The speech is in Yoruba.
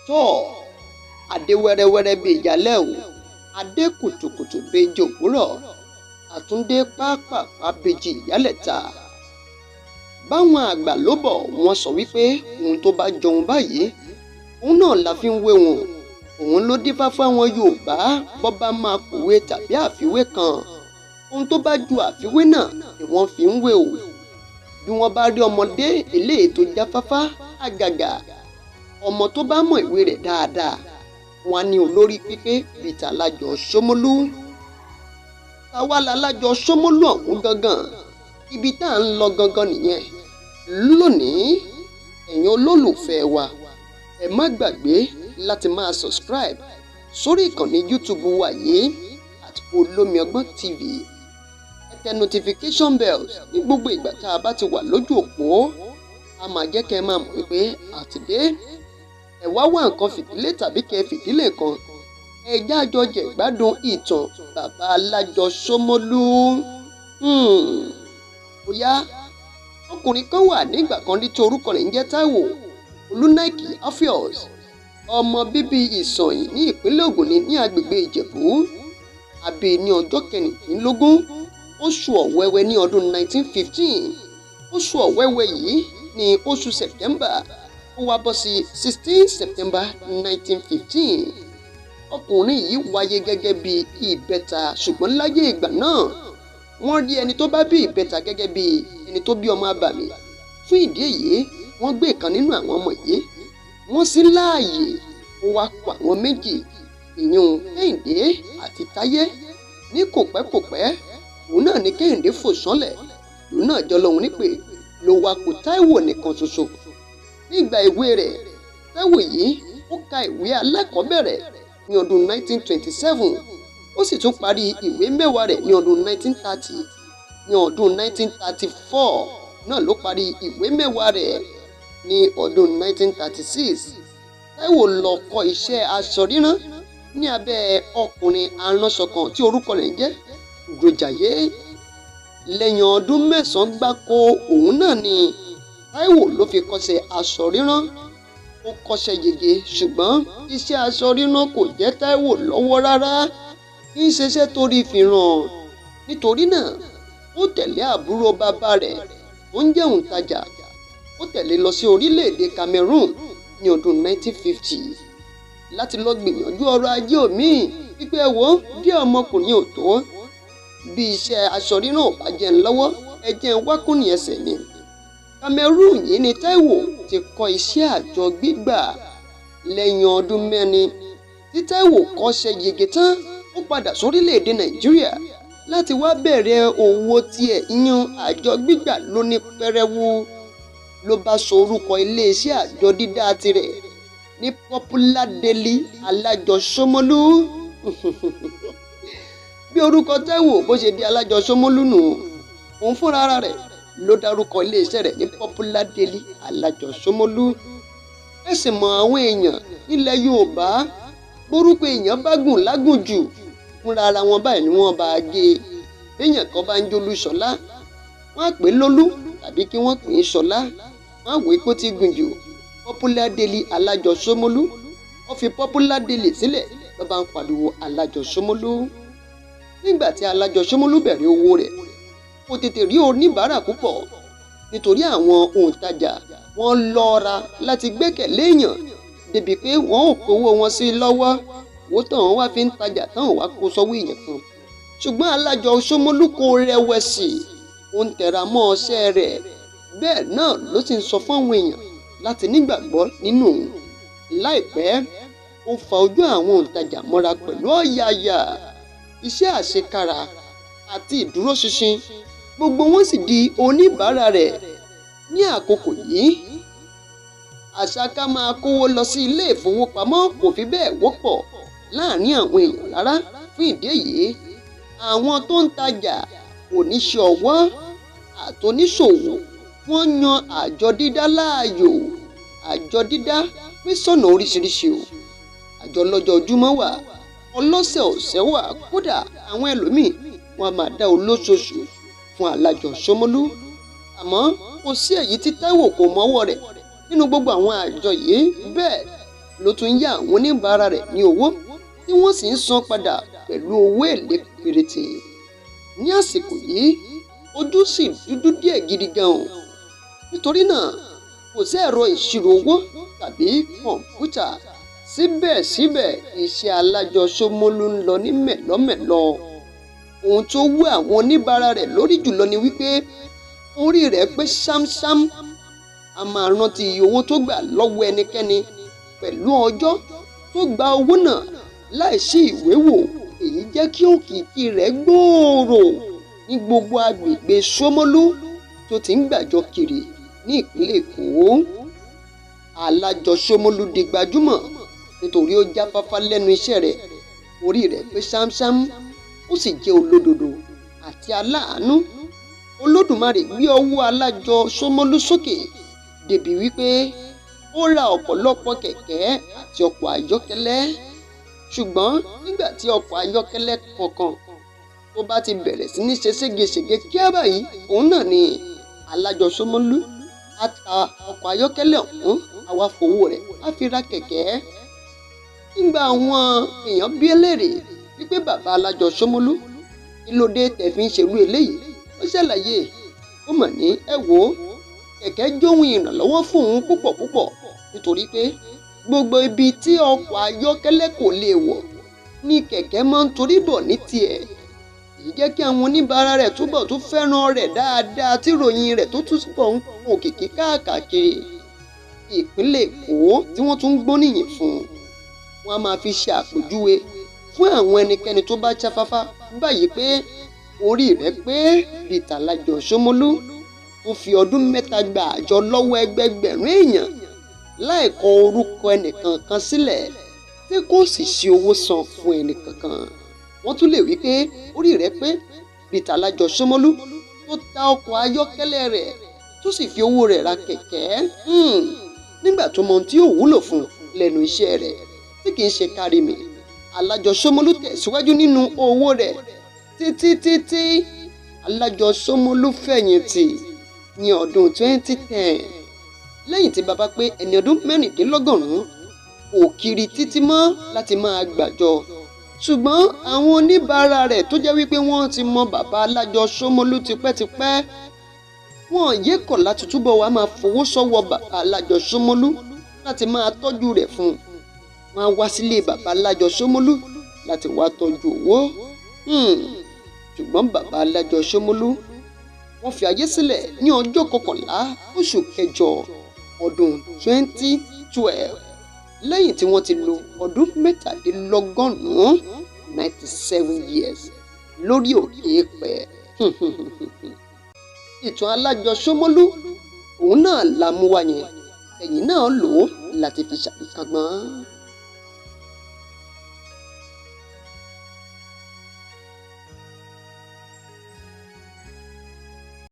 tọ́ adé wẹ́rẹ́wẹ́rẹ́ bíi ìyálẹ̀ o adé kùtùkùtù bíi jòwúrọ̀ àtúndé pápápá bíi ìyálẹ̀ta. Báwọn àgbà ló bọ̀ wọ́n sọ wípé ohun tó bá jọun báyìí òun náà la fi ń wé wọn. Òun ló dífá fáwọn Yorùbá bọ́ bá máa pòwe tàbí àfiwé kan ohun tó bá ju àfiwé náà ni wọ́n fi ń wé o. Bí wọ́n bá rí ọmọdé eléyìí tó jáfáfá àgàgà ọmọ tó bá mọ ìwé rẹ̀ dáadáa wọ́n ní olórí pípé bíi tàlájọ Somolu. Táwa lálájọ Somolu ọ̀hún gangan ibi tá à ń lọ gangan nìyẹn lónìí. Ẹ̀yin olólùfẹ́ wa ẹ má gbàgbé láti máa subscribe sórí ìkànnì YouTube wa yìí @Olomiọgbọ́n TV. Ẹ tẹ notification bells ní gbogbo ìgbà tá a bá ti wà lójú òpó. A máa jẹ́ kẹ́ ẹ máa mọ̀ wípé àtìdé ẹ wá nǹkan fìdílé tàbí kẹ́ fìdílé kan ẹ jájọ jẹ ìgbádùn ìtàn bàbá alájọ Somolu. Bóyá ọkùnrin kan wà nígbà kan rí tí orúkọ rẹ̀ ń jẹ́ Táíwò Olúnáìkì Alpheus, ọmọ bíbí Ìsànyìn ní ìpínlẹ̀ Ògùn ní agbègbè Ìjẹ̀bú. A bí ní ọjọ́ 16 oṣù Ọ̀wẹ́wẹ́ ní ọdún 1915. Oṣù Ọ̀wẹ́wẹ́ yìí ní oṣù September ó wá bọ́ sí 16 September 1915. Ọkùnrin yìí wáyé gẹ́gẹ́ bí Ibeta ṣùgbọ́n láyé ìgbà náà wọ́n rí ẹni tó bá bí Ibeta gẹ́gẹ́ bí ẹni tó bí ọmọ abàmì. Fún ìdí èyí wọ́n gbé ìkan nínú àwọn ọmọ yìí wọ́n sí láàyè ó wá kó àwọn méjì ìyún Kẹ́hìndé àti Táyé. Ní kòpẹ́kòpẹ́ òun náà ní Kẹ́hìndé fò sánlẹ̀ lòun náà jọ lọ́hùn nípè ló wá kó Táíwò nìkan ṣoṣo. Nígbà ìwé rẹ̀ Táíwò yìí ó ka ìwé alákọ̀ọ́bẹ̀rẹ̀ ní ọdún 1927 ó sì tún parí ìwé mẹ́wàá rẹ̀ ní ọdún 1930. Ní ọdún 1934 náà ló parí ìwé mẹ́wàá rẹ̀. Ní ọdún 1936 Táíwò lọ kọ́ iṣẹ́ aṣọ rírán ní abẹ́ ọkùnrin aránṣọ kan tí orúkọ rẹ̀ ń jẹ́ Gòjàyé. Lẹ́yìn ọdún 9 gbáko òun náà ni Táíwò ló fi kọ́ṣẹ́ aṣọ rírán. Ó kọ́ṣẹ́ yege ṣùgbọ́n iṣẹ́ aṣọ rírán kò jẹ́ Táíwò lọ́wọ́ rárá. Kì í ṣiṣẹ́ torí fìràn. Nítorí náà ó tẹ̀lé àbúrò bàbá rẹ̀ tó ń jẹ́ òǹtajà. Ó tẹ̀lé lọ sí orílẹ̀-èdè Cameroon ní ọdún 1950 láti lọ gbìyànjú ọrọ̀ ajé òmíì pípẹ́ wo bí ọmọkùnrin ò tó. Bí iṣẹ́ aṣọ rírán ò bá jẹ́ ń lọ́wọ́ ẹ jẹ́ ń wákùnrin ẹsẹ̀ ni. Cameroon yìí ni Táíwò ti kọ́ iṣẹ́ àjọ gbígbà. Lẹ́yìn ọdún 4 tí Táíwò kọ́ṣẹ́ yege tán ó padà sórílẹ̀-èdè Nàìjíríà láti wá bẹ̀rẹ̀ òwò tiẹ̀ yan àjọ gbígbà lóní pẹrẹwu. Ló bá sọ orúkọ iléeṣẹ́ àjọ dídá tirẹ̀ ní Popular Daily Alájọ Somolu. Bí orúkọ Táíwò bó ṣe di Alájọ Somolu nù òun fúnra rẹ̀ ló dárúkọ iléeṣẹ́ rẹ̀ ní Popular Daily Alájọ Somolu. Ẹ sì mọ àwọn èèyàn nílẹ̀ Yorùbá borúkọ èèyàn bá gùn lágùn jù fúnra ara wọn báyìí ni wọ́n bá gé. Béèyàn kan bá ń jólú Ṣọlá wọ́n á pè é lólú tàbí kí wọ́n pè é Ṣọlá wọ́n á wò ó pé ó ti gùn jù. Popular Daily Alájọ Somolu ó fi Popular Daily sílẹ̀ ló bá ń pariwo Alájọ Somolu. Nígbà tí Alájọ Somolu bẹ̀rẹ̀ owó rẹ̀ kò tètè rí oníbàárà púpọ̀ nítorí àwọn òǹtajà wọ́n lọ́ra láti gbẹ́kẹ̀lé èèyàn débi pé wọ́n ò kówó wọn sí lọ́wọ́ owó tán wọ́n wá fi ń tajà tán wá kó sọ́wọ́ èèyàn kan. Ṣùgbọ́n Alájọ Somolu kò rẹ̀wẹ̀sì ó ń tẹra mọ́ ọṣẹ́ rẹ̀ bẹ́ẹ̀ náà ló sì ń sọ fún àwọn èèyàn láti nígbàgbọ́ nínú òun. Láìpẹ́ ó fa ojú àwọn òǹtajà mọ́ra pẹ̀lú ọ̀yàyà. Iṣẹ́ àṣekára àti ìdúróṣinṣin gbogbo wọn sì di oníbàárà rẹ̀. Ní àkókò yìí àṣà ká máa kówó lọ sí ilé ìfowópamọ́ kò fi bẹ́ẹ̀ wọ́pọ̀ láàrin àwọn èèyàn rárá. Fún ìdí èyí àwọn tó ń tajà oníṣẹ́ ọwọ́ àtòníṣòwò wọ́n yan àjọ dídá láàyò. Àjọ dídá pín sọ́nà oríṣiríṣi o. Àjọ lọ́jọ́ ojúmọ́ wà, ọlọ́sẹ̀ ọ̀sẹ̀ wà, kódà àwọn ẹlòmíì wọn a máa dá olóṣooṣù fún Alájọ Somolu. Àmọ́ kò sí èyí tí Táíwò kò mọ́wọ́ rẹ̀ nínú gbogbo àwọn àjọ yìí. Bẹ́ẹ̀ ló tún yá àwọn oníbàárà rẹ̀ ní owó tí wọ́n sì ń san padà pẹ̀lú owó èlé péréte. Ní àsìkò yìí ojú sì dúdú díẹ̀ gidi gan-an, nítorí náà kò sí ẹ̀rọ ìṣirò owó tàbí kọ̀ǹpútà. Síbẹ̀síbẹ̀ iṣẹ́ alájọ Somolu ń lọ ní mẹ̀lọ́mẹ̀lọ́. Ohun tó wú àwọn oníbàárà rẹ̀ lórí jùlọ ni wípé orí rẹ̀ pé ṣámṣám. A máa rántí owó tó gbà lọ́wọ́ ẹnikẹ́ni pẹ̀lú ọjọ́ tó gba owó náà láìsí ìwé wò. Èyí jẹ́ kí òkìkí rẹ̀ gbòòrò ní gbogbo agbègbè Somolu tó ti ń gbàjọ kiri ní ìpínlẹ̀ Èkó. Alájọ Somolu di gbajúmọ̀ nítorí ó jáfáfá lẹ́nu iṣẹ́ rẹ̀, orí rẹ̀ pé ṣámṣám, ó sì jẹ́ olódodo àti aláàánú. Olódùmarè gbé ọwọ́ alájọ Somolu sókè débi wípé ó ra ọ̀pọ̀lọpọ̀ kẹ̀kẹ́ àti ọkọ̀ ayọ́kẹ́lẹ́. Ṣùgbọ́n nígbà tí ọkọ̀ ayọ́kẹ́lẹ́ kankan tó bá ti bẹ̀rẹ̀ sí ní ṣe ségesège kíá báyìí, òun náà ni alájọ Somolu á ta ọkọ̀ ayọ́kẹ́lẹ́ ọ̀hún, á wá fowó rẹ̀ á fi ra kẹ̀kẹ́. Nígbà àwọn èèyàn bí léèrè wípé bàbá alájọ Somolu kí ló dé tẹ́ fi ń ṣerú eléyìí, ó ṣàlàyé. Ó mà ní ẹ wò ó, kẹ̀kẹ́ jóhun ìrànlọ́wọ́ fún òun púpọ̀ nítorí pé gbogbo ibi tí ọkọ̀ ayọ́kẹ́lẹ́ kò lè wọ̀ ní kẹ̀kẹ́ máa ń torí bọ̀ ní tiẹ̀. Èyí jẹ́ kí àwọn oníbàárà rẹ̀ túbọ̀ tún fẹ́ràn rẹ̀ dáadáa, tí ìròyìn rẹ̀ tó túbọ̀ ń kún òkìkí káàkiri ìpínlẹ̀ Èkó tí wọ́n tún ń gbóríyìn fún un. Wọ́n á máa fi ṣe àpèjúwe fún àwọn ẹnikẹ́ni tó bá jáfáfá báyìí pé orí rẹ̀ pé bíi tàlájọ Somolu tó fi ọdún 3 gba àjọ lọ́wọ́ ẹgbẹgbẹ̀rún èèyàn láì kọ orúkọ ẹnìkankan sílẹ̀, tí kò sì sí owó san fún ẹnìkankan. Wọ́n tún lè wí pé orí rẹ̀ pé bíi tàlájọ Somolu tó ta ọkọ̀ ayọ́kẹ́lẹ́ rẹ̀ tó sì fi owó rẹ̀ ra kẹ̀kẹ́. Nígbà tó mọ ohun tí yóò wúlò fún lẹ́nu iṣẹ́ rẹ̀ tí kì í ṣe kárìmì, alájọ Somolu tẹ̀síwájú nínú owó rẹ̀ títí alájọ Somolu fẹ̀yìntì ní ọdún 2010 lẹ́yìn tí bàbá pé ẹni ọdún 96 kò kiri títí mọ́ láti máa gbàjọ. Ṣùgbọ́n àwọn oníbàárà rẹ̀ tó jẹ́ wípé wọ́n ti mọ bàbá alájọ Somolu tipẹ́tipẹ́, wọ́n yé kọ̀ láti túbọ̀ wá máa fowó sọ́wọ́ bàbá alájọ Somolu láti máa tọ́jú rẹ̀ fún un. Wọ́n á wá sílé bàbá alájọ Somolu láti wá tọ́jú owó. Ṣùgbọ́n bàbá alájọ Somolu wọ́n fi ayé sílẹ̀ ní ọjọ́ 11 oṣù kẹjọ ọdún 2012 lẹ́yìn tí wọ́n ti lo ọdún 97 years lórí òkè èèpẹ̀. Ìtàn alájọ Somolu òun náà la mú wá yẹn, ẹ̀yin náà lò ó láti fi ṣàríkọ́gbọ́n.